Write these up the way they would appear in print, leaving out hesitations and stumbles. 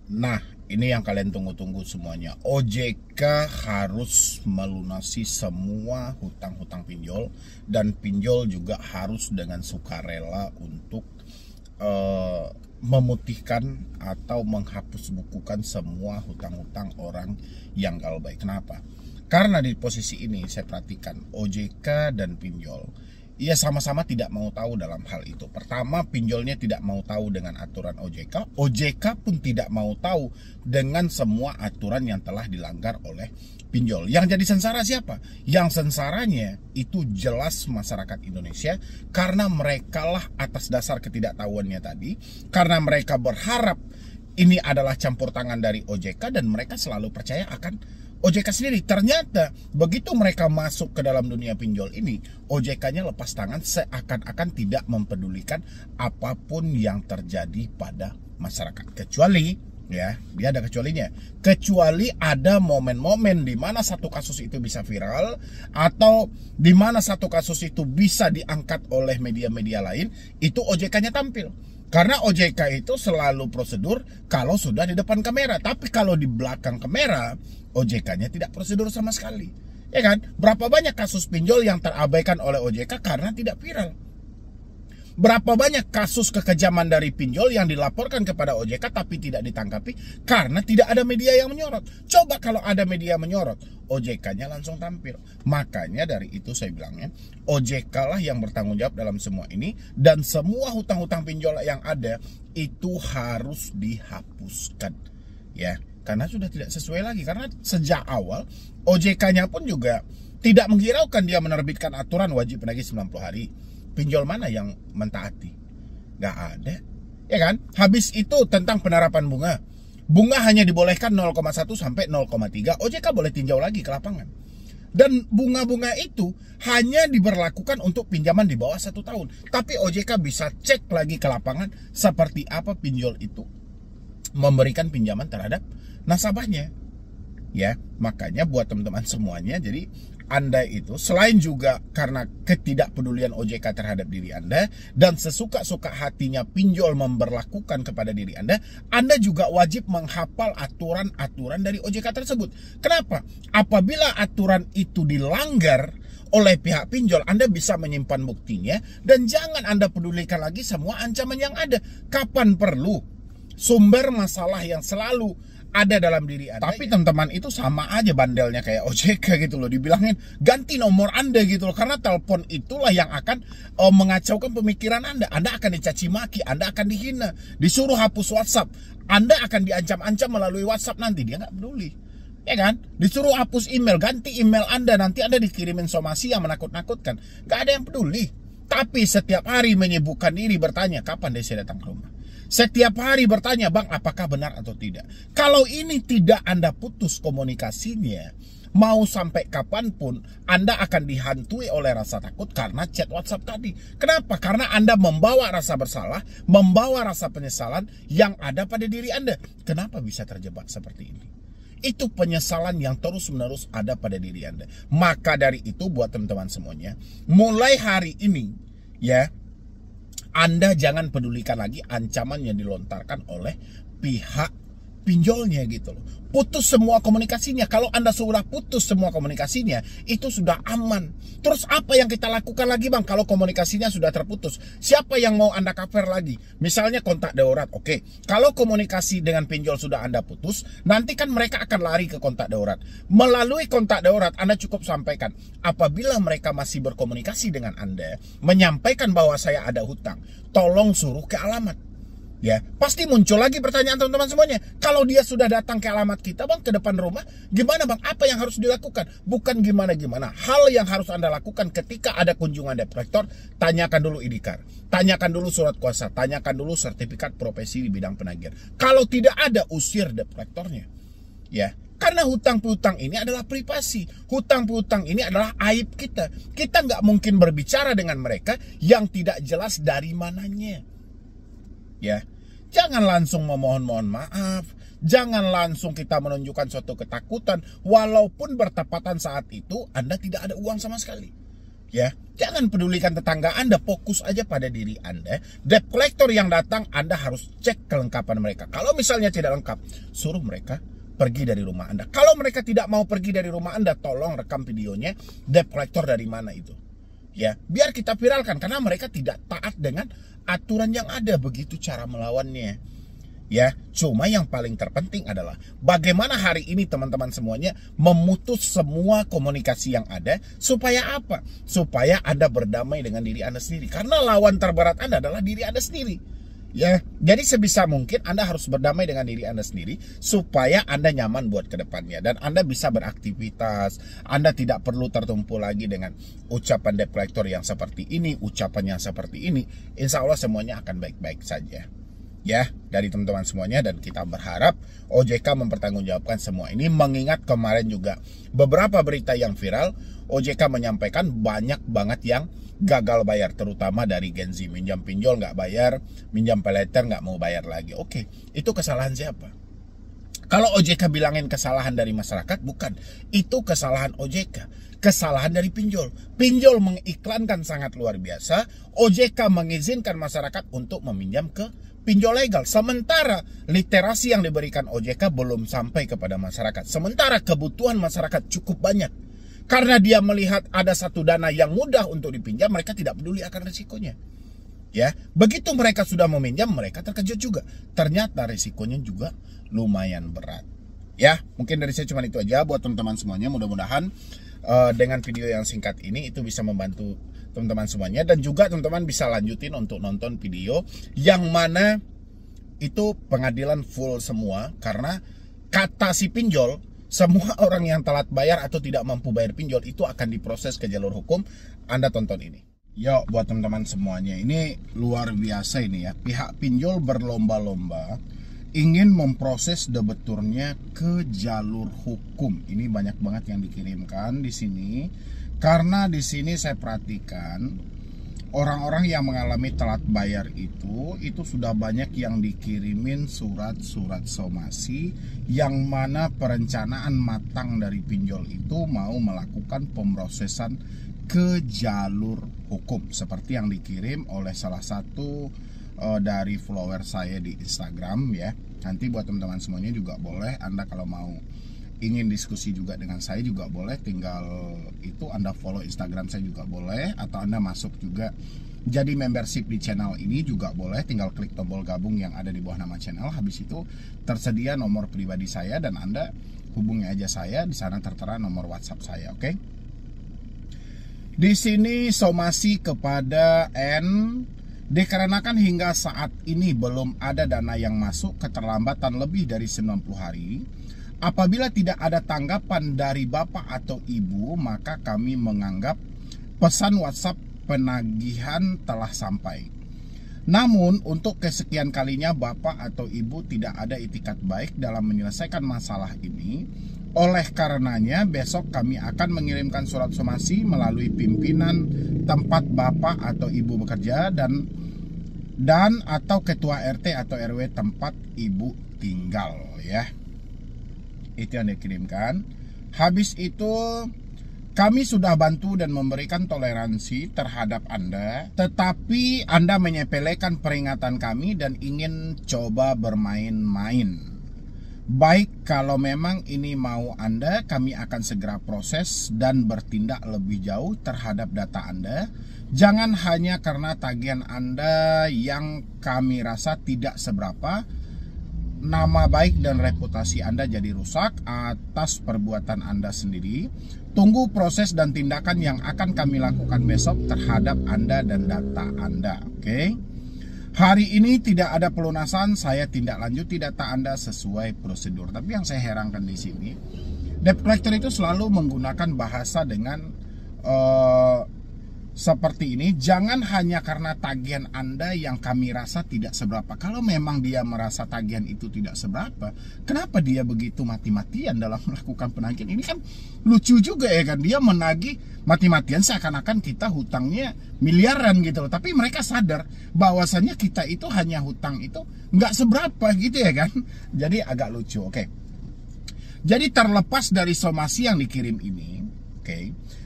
Nah, ini yang kalian tunggu-tunggu semuanya. OJK harus melunasi semua hutang-hutang pinjol, dan pinjol juga harus dengan sukarela untuk memutihkan atau menghapus bukukan semua hutang-hutang orang yang gagal bayar. Kenapa? Karena di posisi ini saya perhatikan OJK dan pinjol, ia sama-sama tidak mau tahu dalam hal itu. Pertama, pinjolnya tidak mau tahu dengan aturan OJK. OJK pun tidak mau tahu dengan semua aturan yang telah dilanggar oleh pinjol. Yang jadi sengsara siapa? Yang sengsaranya itu jelas masyarakat Indonesia, karena merekalah atas dasar ketidaktahuannya tadi, karena mereka berharap ini adalah campur tangan dari OJK dan mereka selalu percaya akan OJK sendiri. Ternyata begitu mereka masuk ke dalam dunia pinjol ini, OJK-nya lepas tangan, seakan-akan tidak mempedulikan apapun yang terjadi pada masyarakat. Kecuali, ya, dia ada kecualinya. Kecuali ada momen-momen di mana satu kasus itu bisa viral, atau di mana satu kasus itu bisa diangkat oleh media-media lain, itu OJK-nya tampil. Karena OJK itu selalu prosedur kalau sudah di depan kamera. Tapi kalau di belakang kamera, OJK-nya tidak prosedur sama sekali. Ya kan? Berapa banyak kasus pinjol yang terabaikan oleh OJK karena tidak viral? Berapa banyak kasus kekejaman dari pinjol yang dilaporkan kepada OJK tapi tidak ditangkapi karena tidak ada media yang menyorot? Coba kalau ada media menyorot, OJK-nya langsung tampil. Makanya dari itu saya bilangnya, OJK lah yang bertanggung jawab dalam semua ini, dan semua hutang-hutang pinjol yang ada itu harus dihapuskan. Ya, karena sudah tidak sesuai lagi. Karena sejak awal OJK-nya pun juga tidak menghiraukan dia menerbitkan aturan wajib penagih 90 hari. Pinjol mana yang mentaati? Gak ada, ya kan? Habis itu tentang penerapan bunga. Bunga hanya dibolehkan 0,1 sampai 0,3. OJK boleh tinjau lagi ke lapangan. Dan bunga-bunga itu hanya diberlakukan untuk pinjaman di bawah 1 tahun. Tapi OJK bisa cek lagi ke lapangan seperti apa pinjol itu memberikan pinjaman terhadap nasabahnya. Ya, makanya buat teman-teman semuanya, jadi Anda itu selain juga karena ketidakpedulian OJK terhadap diri Anda dan sesuka-suka hatinya pinjol memberlakukan kepada diri Anda juga wajib menghafal aturan-aturan dari OJK tersebut. Kenapa? Apabila aturan itu dilanggar oleh pihak pinjol, Anda bisa menyimpan buktinya, dan jangan Anda pedulikan lagi semua ancaman yang ada. Kapan perlu, sumber masalah yang selalu ada dalam diri Anda. Tapi teman-teman itu sama aja bandelnya kayak OJK gitu loh. Dibilangin ganti nomor Anda gitu loh. Karena telepon itulah yang akan mengacaukan pemikiran Anda. Anda akan dicaci maki, Anda akan dihina, disuruh hapus WhatsApp, Anda akan diancam-ancam melalui WhatsApp nanti. Dia nggak peduli, ya kan? Disuruh hapus email, ganti email Anda, nanti Anda dikirimin somasi yang menakut-nakutkan. Nggak ada yang peduli. Tapi setiap hari menyibukkan diri bertanya, kapan dia saya datang ke rumah? Setiap hari bertanya, bang, apakah benar atau tidak? Kalau ini tidak Anda putus komunikasinya, mau sampai kapanpun Anda akan dihantui oleh rasa takut karena chat WhatsApp tadi. Kenapa? Karena Anda membawa rasa bersalah, membawa rasa penyesalan yang ada pada diri Anda. Kenapa bisa terjebak seperti ini? Itu penyesalan yang terus-menerus ada pada diri Anda. Maka dari itu buat teman-teman semuanya, mulai hari ini, ya, Anda jangan pedulikan lagi ancaman yang dilontarkan oleh pihak pinjolnya gitu loh. Putus semua komunikasinya. Kalau Anda sudah putus semua komunikasinya, itu sudah aman. Terus apa yang kita lakukan lagi bang kalau komunikasinya sudah terputus? Siapa yang mau Anda cover lagi? Misalnya kontak darurat. Oke, kalau komunikasi dengan pinjol sudah Anda putus, nanti kan mereka akan lari ke kontak darurat. Melalui kontak darurat Anda cukup sampaikan, apabila mereka masih berkomunikasi dengan Anda, menyampaikan bahwa saya ada hutang, tolong suruh ke alamat. Ya, pasti muncul lagi pertanyaan teman-teman semuanya. Kalau dia sudah datang ke alamat kita bang, ke depan rumah, gimana bang? Apa yang harus dilakukan? Bukan gimana-gimana. Hal yang harus Anda lakukan ketika ada kunjungan debt collector, tanyakan dulu IDKAR, tanyakan dulu surat kuasa, tanyakan dulu sertifikat profesi di bidang penagihan. Kalau tidak ada, usir debt collectornya. Ya, karena hutang piutang ini adalah privasi. Hutang piutang ini adalah aib kita. Kita nggak mungkin berbicara dengan mereka yang tidak jelas dari mananya. Ya, jangan langsung memohon-mohon maaf. Jangan langsung kita menunjukkan suatu ketakutan. Walaupun bertepatan saat itu Anda tidak ada uang sama sekali. Ya, jangan pedulikan tetangga Anda, fokus aja pada diri Anda. Debt collector yang datang, Anda harus cek kelengkapan mereka. Kalau misalnya tidak lengkap, suruh mereka pergi dari rumah Anda. Kalau mereka tidak mau pergi dari rumah Anda, tolong rekam videonya, debt collector dari mana itu. Ya, biar kita viralkan, karena mereka tidak taat dengan aturan yang ada, begitu cara melawannya. Ya, cuma yang paling terpenting adalah bagaimana hari ini teman-teman semuanya memutus semua komunikasi yang ada, supaya apa? Supaya Anda berdamai dengan diri Anda sendiri. Karena lawan terberat Anda adalah diri Anda sendiri. Ya, jadi sebisa mungkin Anda harus berdamai dengan diri Anda sendiri supaya Anda nyaman buat kedepannya dan Anda bisa beraktivitas. Anda tidak perlu tertumpu lagi dengan ucapan debt collector yang seperti ini, ucapan yang seperti ini. Insya Allah semuanya akan baik-baik saja. Ya, dari teman-teman semuanya, dan kita berharap OJK mempertanggungjawabkan semua ini, mengingat kemarin juga beberapa berita yang viral, OJK menyampaikan banyak banget yang gagal bayar, terutama dari Gen Z, minjam pinjol nggak bayar, minjam peleter nggak mau bayar lagi. Oke, itu kesalahan siapa? Kalau OJK bilangin kesalahan dari masyarakat, bukan. Itu kesalahan OJK. Kesalahan dari pinjol. Pinjol mengiklankan sangat luar biasa. OJK mengizinkan masyarakat untuk meminjam ke pinjol legal. Sementara literasi yang diberikan OJK belum sampai kepada masyarakat. Sementara kebutuhan masyarakat cukup banyak. Karena dia melihat ada satu dana yang mudah untuk dipinjam, mereka tidak peduli akan risikonya. Ya, begitu mereka sudah meminjam, mereka terkejut juga. Ternyata risikonya juga lumayan berat. Ya, mungkin dari saya cuma itu aja buat teman-teman semuanya. Mudah-mudahan dengan video yang singkat ini itu bisa membantu teman-teman semuanya, dan juga teman-teman bisa lanjutin untuk nonton video yang mana itu pengadilan full semua, karena kata si pinjol, semua orang yang telat bayar atau tidak mampu bayar pinjol itu akan diproses ke jalur hukum. Anda tonton ini. Yuk, buat teman-teman semuanya, ini luar biasa ini ya. Pihak pinjol berlomba-lomba ingin memproses debeturnya ke jalur hukum. Ini banyak banget yang dikirimkan di sini. Karena di sini saya perhatikan orang-orang yang mengalami telat bayar itu sudah banyak yang dikirimin surat-surat somasi yang mana perencanaan matang dari pinjol itu mau melakukan pemrosesan ke jalur hukum, seperti yang dikirim oleh salah satu dari follower saya di Instagram ya. Nanti buat teman-teman semuanya juga boleh, Anda kalau mau ingin diskusi juga dengan saya juga boleh, tinggal itu Anda follow Instagram saya juga boleh, atau Anda masuk juga jadi membership di channel ini juga boleh, tinggal klik tombol gabung yang ada di bawah nama channel. Habis itu tersedia nomor pribadi saya dan Anda hubungi aja saya, di sana tertera nomor WhatsApp saya, oke? Di sini somasi kepada N, dikarenakan hingga saat ini belum ada dana yang masuk, keterlambatan lebih dari 90 hari. Apabila tidak ada tanggapan dari Bapak atau Ibu, maka kami menganggap pesan WhatsApp penagihan telah sampai. Namun untuk kesekian kalinya Bapak atau Ibu tidak ada itikat baik dalam menyelesaikan masalah ini. Oleh karenanya besok kami akan mengirimkan surat somasi melalui pimpinan tempat Bapak atau Ibu bekerja dan atau ketua RT atau RW tempat Ibu tinggal ya. Itu yang dikirimkan. Habis itu kami sudah bantu dan memberikan toleransi terhadap Anda, tetapi Anda menyepelekan peringatan kami dan ingin coba bermain-main. Baik, kalau memang ini mau Anda, kami akan segera proses dan bertindak lebih jauh terhadap data Anda. Jangan hanya karena tagihan Anda yang kami rasa tidak seberapa, nama baik dan reputasi Anda jadi rusak atas perbuatan Anda sendiri. Tunggu proses dan tindakan yang akan kami lakukan besok terhadap Anda dan data Anda, oke? Hari ini tidak ada pelunasan, saya tindak lanjuti data Anda sesuai prosedur. Tapi yang saya herankan di sini, debt collector itu selalu menggunakan bahasa dengan seperti ini. Jangan hanya karena tagihan Anda yang kami rasa tidak seberapa. Kalau memang dia merasa tagihan itu tidak seberapa, kenapa dia begitu mati-matian dalam melakukan penagihan? Ini kan lucu juga ya kan, dia menagih mati-matian seakan-akan kita hutangnya miliaran gitu loh. Tapi mereka sadar bahwasannya kita itu hanya hutang itu nggak seberapa gitu ya kan. Jadi agak lucu, oke. Jadi terlepas dari somasi yang dikirim ini, oke,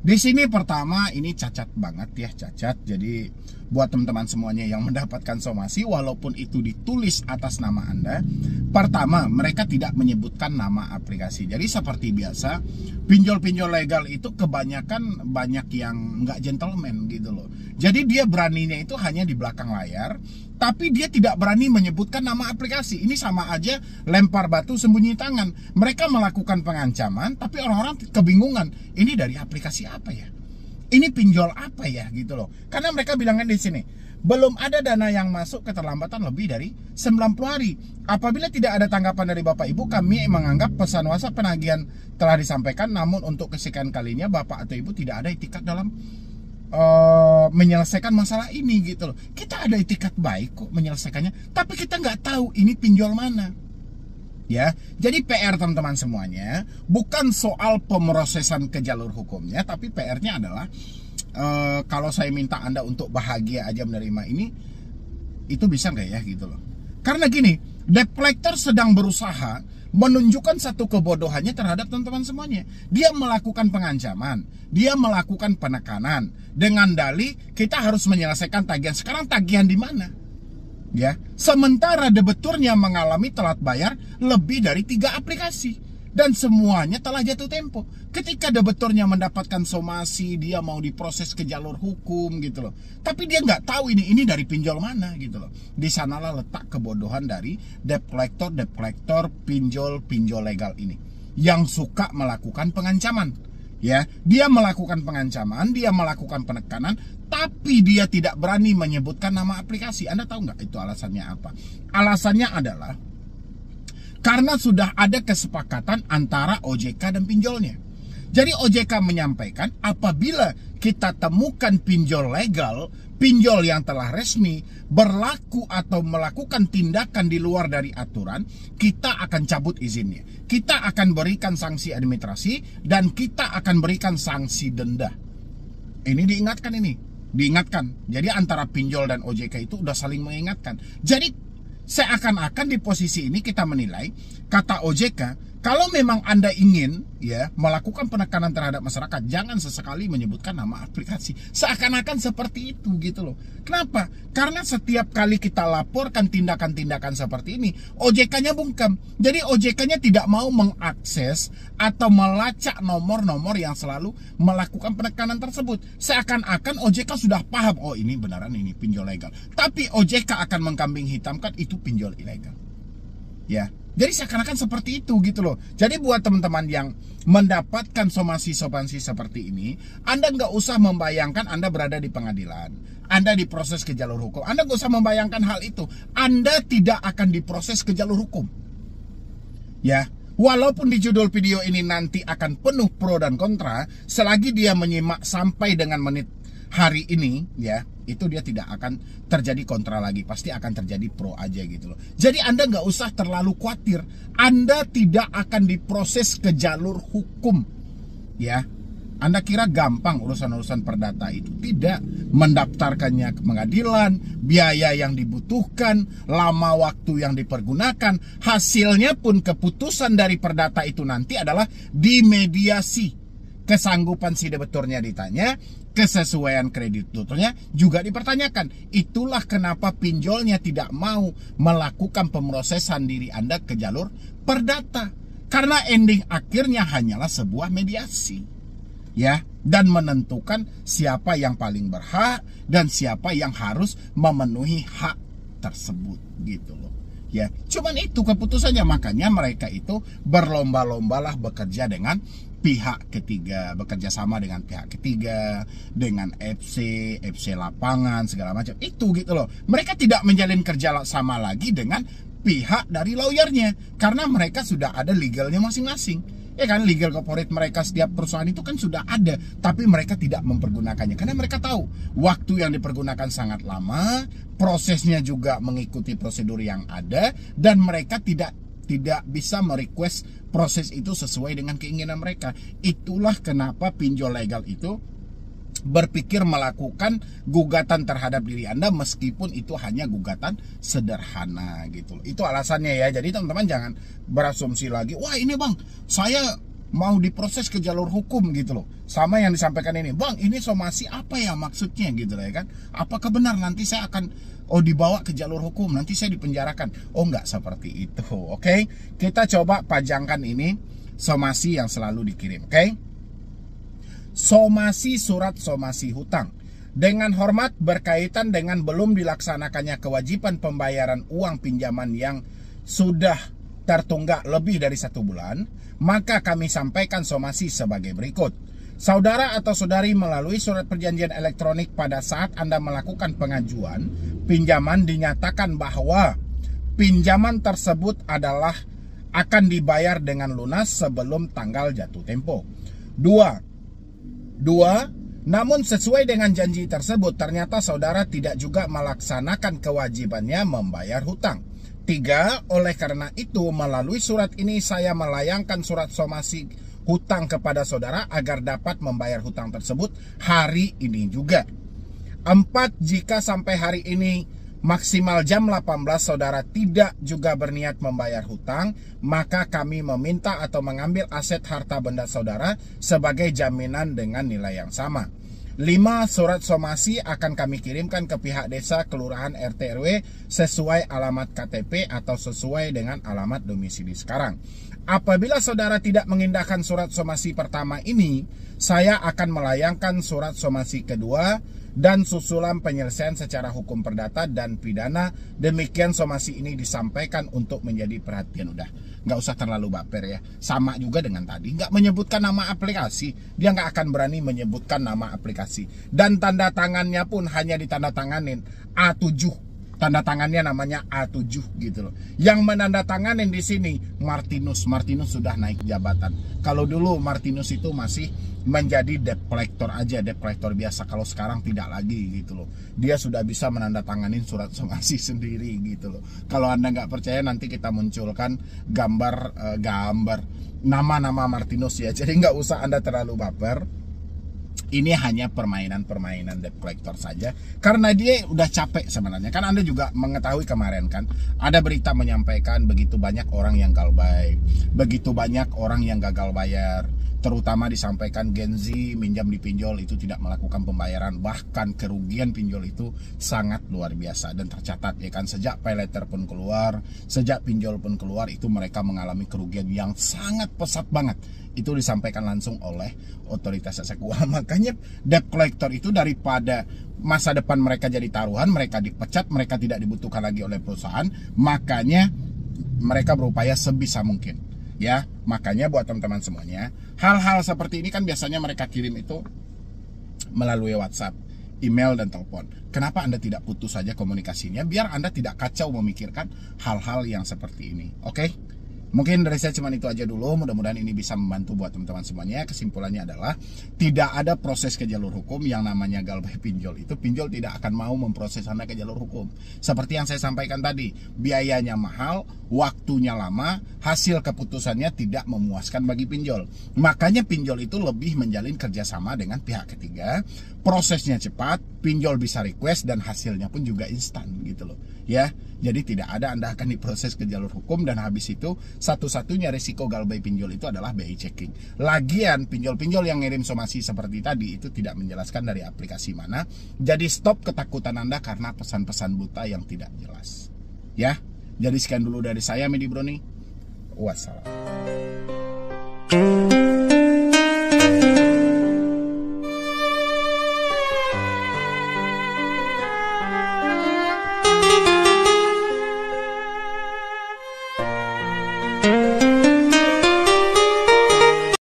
Di sini pertama ini cacat banget ya, cacat. Jadi buat teman-teman semuanya yang mendapatkan somasi walaupun itu ditulis atas nama Anda, pertama mereka tidak menyebutkan nama aplikasi. Jadi seperti biasa, pinjol-pinjol legal itu kebanyakan banyak yang nggak gentleman gitu loh. Jadi dia beraninya itu hanya di belakang layar, tapi dia tidak berani menyebutkan nama aplikasi. Ini sama aja lempar batu sembunyi tangan. Mereka melakukan pengancaman, tapi orang-orang kebingungan. Ini dari aplikasi apa ya? Ini pinjol apa ya gitu loh. Karena mereka bilangnya di sini, belum ada dana yang masuk keterlambatan lebih dari 90 hari. Apabila tidak ada tanggapan dari Bapak Ibu, kami menganggap pesan WhatsApp penagihan telah disampaikan, namun untuk kesekian kalinya Bapak atau Ibu tidak ada itikat dalam menyelesaikan masalah ini gitu loh. Kita ada itikat baik kok menyelesaikannya, tapi kita nggak tahu ini pinjol mana. Ya, jadi PR teman-teman semuanya bukan soal pemrosesan ke jalur hukumnya, tapi PR-nya adalah kalau saya minta Anda untuk bahagia aja menerima ini, itu bisa nggak ya gitu loh. Karena gini, debt collector sedang berusaha menunjukkan satu kebodohannya terhadap teman-teman semuanya. Dia melakukan pengancaman, dia melakukan penekanan dengan dalih kita harus menyelesaikan tagihan. Sekarang tagihan di mana? Ya, sementara debeturnya mengalami telat bayar lebih dari 3 aplikasi dan semuanya telah jatuh tempo. Ketika debeturnya mendapatkan somasi, dia mau diproses ke jalur hukum gitu loh. Tapi dia nggak tahu ini dari pinjol mana gitu loh. Di sanalah letak kebodohan dari debt collector, pinjol legal ini yang suka melakukan pengancaman. Ya, dia melakukan pengancaman, dia melakukan penekanan, tapi dia tidak berani menyebutkan nama aplikasi. Anda tahu nggak itu alasannya apa? Alasannya adalah karena sudah ada kesepakatan antara OJK dan pinjolnya. Jadi OJK menyampaikan apabila kita temukan pinjol legal, pinjol yang telah resmi, berlaku atau melakukan tindakan di luar dari aturan, kita akan cabut izinnya. Kita akan berikan sanksi administrasi dan kita akan berikan sanksi denda. Ini diingatkan. Jadi antara pinjol dan OJK itu udah saling mengingatkan. Jadi seakan-akan di posisi ini kita menilai, kata OJK, kalau memang Anda ingin ya melakukan penekanan terhadap masyarakat, jangan sesekali menyebutkan nama aplikasi. Seakan-akan seperti itu gitu loh. Kenapa? Karena setiap kali kita laporkan tindakan-tindakan seperti ini, OJK-nya bungkam. Jadi OJK-nya tidak mau mengakses atau melacak nomor-nomor yang selalu melakukan penekanan tersebut. Seakan-akan OJK sudah paham, oh ini beneran ini pinjol legal. Tapi OJK akan mengkambing hitamkan itu pinjol ilegal. Ya. Jadi seakan-akan seperti itu gitu loh. Jadi buat teman-teman yang mendapatkan somasi seperti ini, Anda nggak usah membayangkan Anda berada di pengadilan, Anda diproses ke jalur hukum. Anda nggak usah membayangkan hal itu. Anda tidak akan diproses ke jalur hukum. Ya, walaupun di judul video ini nanti akan penuh pro dan kontra, selagi dia menyimak sampai dengan menit hari ini, ya, itu dia tidak akan terjadi kontra lagi, pasti akan terjadi pro aja gitu loh. Jadi Anda nggak usah terlalu khawatir, Anda tidak akan diproses ke jalur hukum, ya. Anda kira gampang urusan-urusan perdata itu? Tidak. Mendaftarkannya ke pengadilan, biaya yang dibutuhkan, lama waktu yang dipergunakan, hasilnya pun keputusan dari perdata itu nanti adalah dimediasi. Kesanggupan si debiturnya ditanya, kesesuaian krediturnya juga dipertanyakan. Itulah kenapa pinjolnya tidak mau melakukan pemrosesan diri Anda ke jalur perdata. Karena ending akhirnya hanyalah sebuah mediasi. Ya, dan menentukan siapa yang paling berhak dan siapa yang harus memenuhi hak tersebut gitu loh. Ya, cuman itu keputusannya. Makanya mereka itu berlomba-lombalah bekerja dengan pihak ketiga, bekerja sama dengan pihak ketiga, dengan FC lapangan segala macam itu gitu loh. Mereka tidak menjalin kerja sama lagi dengan pihak dari lawyernya karena mereka sudah ada legalnya masing-masing. Ya kan, legal corporate mereka setiap perusahaan itu kan sudah ada, tapi mereka tidak mempergunakannya karena mereka tahu waktu yang dipergunakan sangat lama, prosesnya juga mengikuti prosedur yang ada, dan mereka tidak bisa merequest proses itu sesuai dengan keinginan mereka. Itulah kenapa pinjol legal itu berpikir melakukan gugatan terhadap diri Anda meskipun itu hanya gugatan sederhana gitu. Itu alasannya ya. Jadi teman-teman jangan berasumsi lagi, wah ini bang, saya mau diproses ke jalur hukum gitu loh. Sama yang disampaikan ini, Bang, ini somasi apa ya maksudnya gitu loh ya kan? Apakah benar nanti saya akan dibawa ke jalur hukum, nanti saya dipenjarakan? Oh, enggak seperti itu. Oke, kita coba pajangkan ini somasi yang selalu dikirim. Oke, somasi surat somasi hutang. Dengan hormat, berkaitan dengan belum dilaksanakannya kewajiban pembayaran uang pinjaman yang sudah tertunggak lebih dari 1 bulan, maka kami sampaikan somasi sebagai berikut. Saudara atau saudari melalui surat perjanjian elektronik pada saat Anda melakukan pengajuan pinjaman dinyatakan bahwa pinjaman tersebut adalah akan dibayar dengan lunas sebelum tanggal jatuh tempo. 2. Namun sesuai dengan janji tersebut, ternyata saudara tidak juga melaksanakan kewajibannya membayar hutang. 3. Oleh karena itu, melalui surat ini saya melayangkan surat somasi hutang kepada saudara agar dapat membayar hutang tersebut hari ini juga. 4. Jika sampai hari ini maksimal jam 18 saudara tidak juga berniat membayar hutang, maka kami meminta atau mengambil aset harta benda saudara sebagai jaminan dengan nilai yang sama. 5. Surat somasi akan kami kirimkan ke pihak desa, kelurahan, RT RW sesuai alamat KTP atau sesuai dengan alamat domisili sekarang. Apabila saudara tidak mengindahkan surat somasi pertama ini, saya akan melayangkan surat somasi kedua dan susulan penyelesaian secara hukum perdata dan pidana. Demikian somasi ini disampaikan untuk menjadi perhatian. Udah, nggak usah terlalu baper ya. Sama juga dengan tadi, nggak menyebutkan nama aplikasi. Dia nggak akan berani menyebutkan nama aplikasi. Dan tanda tangannya pun hanya ditandatanganin A7. Tanda tangannya namanya A7 gitu loh. Yang menandatanganin di sini Martinus. Martinus sudah naik jabatan. Kalau dulu Martinus itu masih menjadi debt collector aja, debt collector biasa. Kalau sekarang tidak lagi gitu loh. Dia sudah bisa menandatanganin surat somasi sendiri gitu loh. Kalau Anda nggak percaya, nanti kita munculkan gambar nama-nama Martinus ya. Jadi nggak usah Anda terlalu baper. Ini hanya permainan-permainan debt collector saja, karena dia udah capek sebenarnya. Kan Anda juga mengetahui kemarin kan, ada berita menyampaikan begitu banyak orang yang galbay, begitu banyak orang yang gagal bayar. Terutama disampaikan Gen Z minjam di pinjol itu tidak melakukan pembayaran, bahkan kerugian pinjol itu sangat luar biasa dan tercatat ya kan. Sejak pay letter pun keluar, sejak pinjol pun keluar, itu mereka mengalami kerugian yang sangat pesat banget. Itu disampaikan langsung oleh otoritas jasa keuangan. Makanya debt collector itu daripada masa depan mereka jadi taruhan, mereka dipecat, mereka tidak dibutuhkan lagi oleh perusahaan, makanya mereka berupaya sebisa mungkin. Ya, makanya buat teman-teman semuanya, hal-hal seperti ini kan biasanya mereka kirim itu melalui WhatsApp, email, dan telepon. Kenapa Anda tidak putus saja komunikasinya, biar Anda tidak kacau memikirkan hal-hal yang seperti ini. Oke? Mungkin dari saya cuma itu aja dulu. Mudah-mudahan ini bisa membantu buat teman-teman semuanya. Kesimpulannya adalah tidak ada proses ke jalur hukum yang namanya galbay pinjol. Itu pinjol tidak akan mau memproses Anda ke jalur hukum. Seperti yang saya sampaikan tadi, biayanya mahal, waktunya lama, hasil keputusannya tidak memuaskan bagi pinjol. Makanya pinjol itu lebih menjalin kerjasama dengan pihak ketiga. Prosesnya cepat, pinjol bisa request, dan hasilnya pun juga instan gitu loh. Ya, jadi tidak ada Anda akan diproses ke jalur hukum, dan habis itu satu-satunya risiko galbay pinjol itu adalah BI checking. Lagian pinjol-pinjol yang ngirim somasi seperti tadi itu tidak menjelaskan dari aplikasi mana. Jadi stop ketakutan Anda karena pesan-pesan buta yang tidak jelas. Ya, jadi sekian dulu dari saya, Medi Broni. Wassalam.